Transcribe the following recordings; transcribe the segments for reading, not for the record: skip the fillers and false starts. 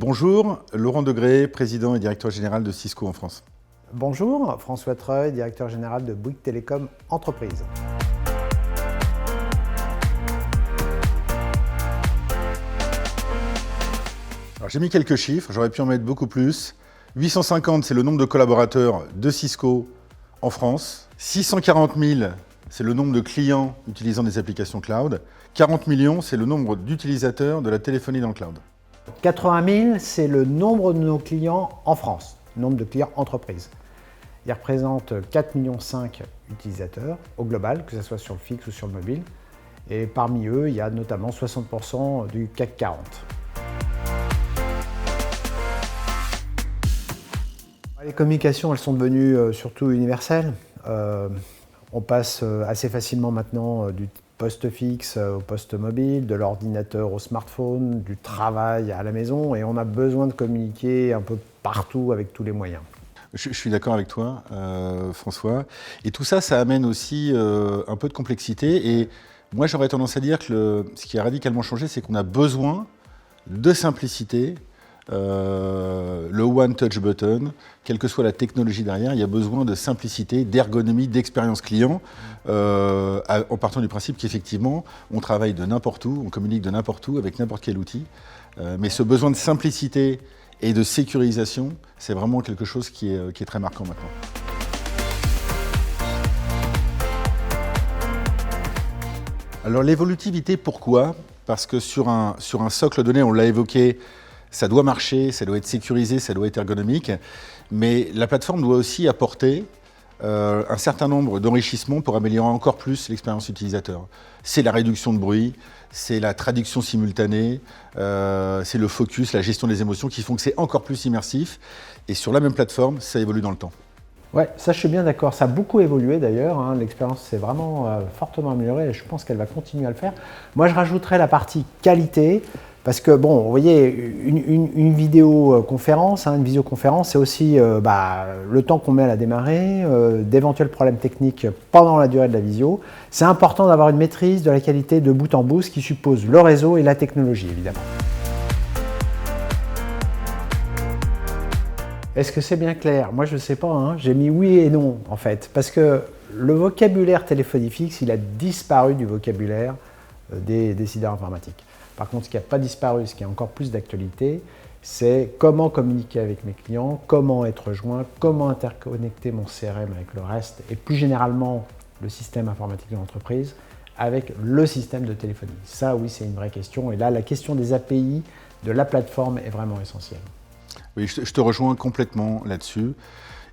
Bonjour, Laurent Degré, président et directeur général de Cisco en France. Bonjour, François Treuil, directeur général de Bouygues Télécom Entreprise. J'ai mis quelques chiffres, j'aurais pu en mettre beaucoup plus. 850, c'est le nombre de collaborateurs de Cisco en France. 640 000, c'est le nombre de clients utilisant des applications cloud. 40 millions, c'est le nombre d'utilisateurs de la téléphonie dans le cloud. 80 000, c'est le nombre de nos clients en France, nombre de clients entreprises. Ils représentent 4,5 millions d'utilisateurs au global, que ce soit sur le fixe ou sur le mobile. Et parmi eux, il y a notamment 60% du CAC 40. Les communications, elles sont devenues surtout universelles. On passe assez facilement maintenant du poste fixe au poste mobile, de l'ordinateur au smartphone, du travail à la maison, et on a besoin de communiquer un peu partout avec tous les moyens. Je suis d'accord avec toi, François. Et tout ça, ça amène aussi un peu de complexité. Et moi, j'aurais tendance à dire que ce qui a radicalement changé, c'est qu'on a besoin de simplicité. Le One Touch Button, quelle que soit la technologie derrière, il y a besoin de simplicité, d'ergonomie, d'expérience client, en partant du principe qu'effectivement, on travaille de n'importe où, on communique de n'importe où, avec n'importe quel outil. Mais ce besoin de simplicité et de sécurisation, c'est vraiment quelque chose qui est très marquant maintenant. Alors l'évolutivité, pourquoi ? Parce que sur un socle donné, on l'a évoqué, ça doit marcher, ça doit être sécurisé, ça doit être ergonomique, mais la plateforme doit aussi apporter un certain nombre d'enrichissements pour améliorer encore plus l'expérience utilisateur. C'est la réduction de bruit, c'est la traduction simultanée, c'est le focus, la gestion des émotions qui font que c'est encore plus immersif. Et sur la même plateforme, ça évolue dans le temps. Ouais, ça je suis bien d'accord. Ça a beaucoup évolué d'ailleurs. L'expérience s'est vraiment fortement améliorée et je pense qu'elle va continuer à le faire. Moi, je rajouterais la partie qualité. Parce que, bon, vous voyez, une vidéoconférence, une visioconférence, c'est aussi le temps qu'on met à la démarrer, d'éventuels problèmes techniques pendant la durée de la visio. C'est important d'avoir une maîtrise de la qualité de bout en bout, ce qui suppose le réseau et la technologie, évidemment. Est-ce que c'est bien clair? Moi, je ne sais pas, j'ai mis oui et non, en fait. Parce que le vocabulaire téléphonie fixe, il a disparu du vocabulaire des décideurs informatiques. Par contre, ce qui n'a pas disparu, ce qui a encore plus d'actualité, c'est comment communiquer avec mes clients, comment être joint, comment interconnecter mon CRM avec le reste et plus généralement le système informatique de l'entreprise avec le système de téléphonie. Ça, oui, c'est une vraie question. Et là, la question des API de la plateforme est vraiment essentielle. Oui, je te rejoins complètement là-dessus.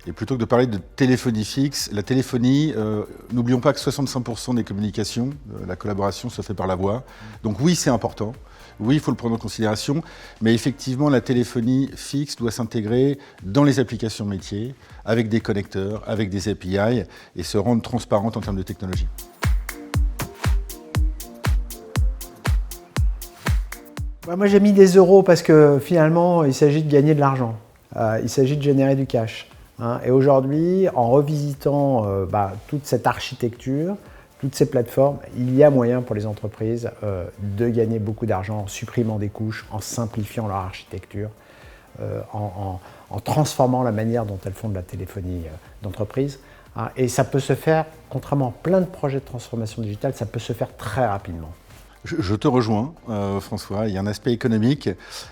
Et plutôt que de parler de téléphonie fixe, la téléphonie, n'oublions pas que 65% des communications, la collaboration se fait par la voix. Donc oui, c'est important. Oui, il faut le prendre en considération. Mais effectivement, la téléphonie fixe doit s'intégrer dans les applications métiers, avec des connecteurs, avec des API, et se rendre transparente en termes de technologie. Moi, j'ai mis des euros parce que finalement, il s'agit de gagner de l'argent. Il s'agit de générer du cash. Et aujourd'hui, en revisitant toute cette architecture, toutes ces plateformes, il y a moyen pour les entreprises de gagner beaucoup d'argent en supprimant des couches, en simplifiant leur architecture, en transformant la manière dont elles font de la téléphonie d'entreprise. Et ça peut se faire, contrairement à plein de projets de transformation digitale, ça peut se faire très rapidement. Je te rejoins, François. Il y a un aspect économique.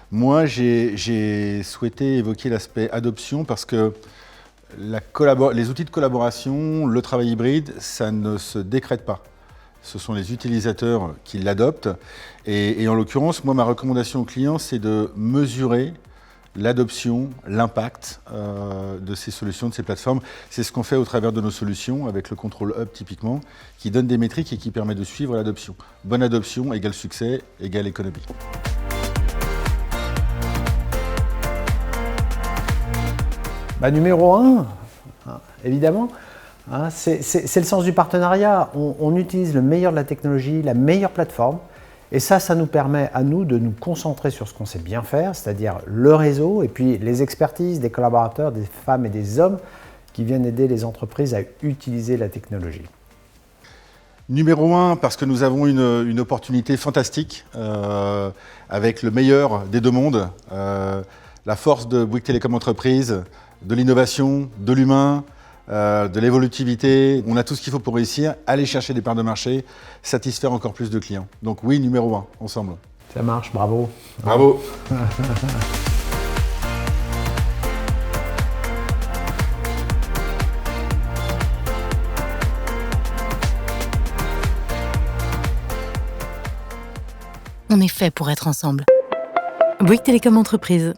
Moi, j'ai souhaité évoquer l'aspect adoption parce que les outils de collaboration, le travail hybride, ça ne se décrète pas. Ce sont les utilisateurs qui l'adoptent. Et en l'occurrence, moi, ma recommandation aux clients, c'est de mesurer l'adoption, l'impact de ces solutions, de ces plateformes. C'est ce qu'on fait au travers de nos solutions, avec le Control Hub typiquement, qui donne des métriques et qui permet de suivre l'adoption. Bonne adoption égale succès, égale économie. Numéro 1, évidemment, c'est le sens du partenariat. On utilise le meilleur de la technologie, la meilleure plateforme. Et ça nous permet à nous de nous concentrer sur ce qu'on sait bien faire, c'est-à-dire le réseau et puis les expertises des collaborateurs, des femmes et des hommes qui viennent aider les entreprises à utiliser la technologie. Numéro 1, parce que nous avons une opportunité fantastique avec le meilleur des deux mondes. La force de Bouygues Télécom Entreprises, de l'innovation, de l'humain, de l'évolutivité. On a tout ce qu'il faut pour réussir, aller chercher des parts de marché, satisfaire encore plus de clients. Donc oui, numéro 1, ensemble. Ça marche, bravo. Bravo. On est fait pour être ensemble. Bouygues Télécom Entreprises.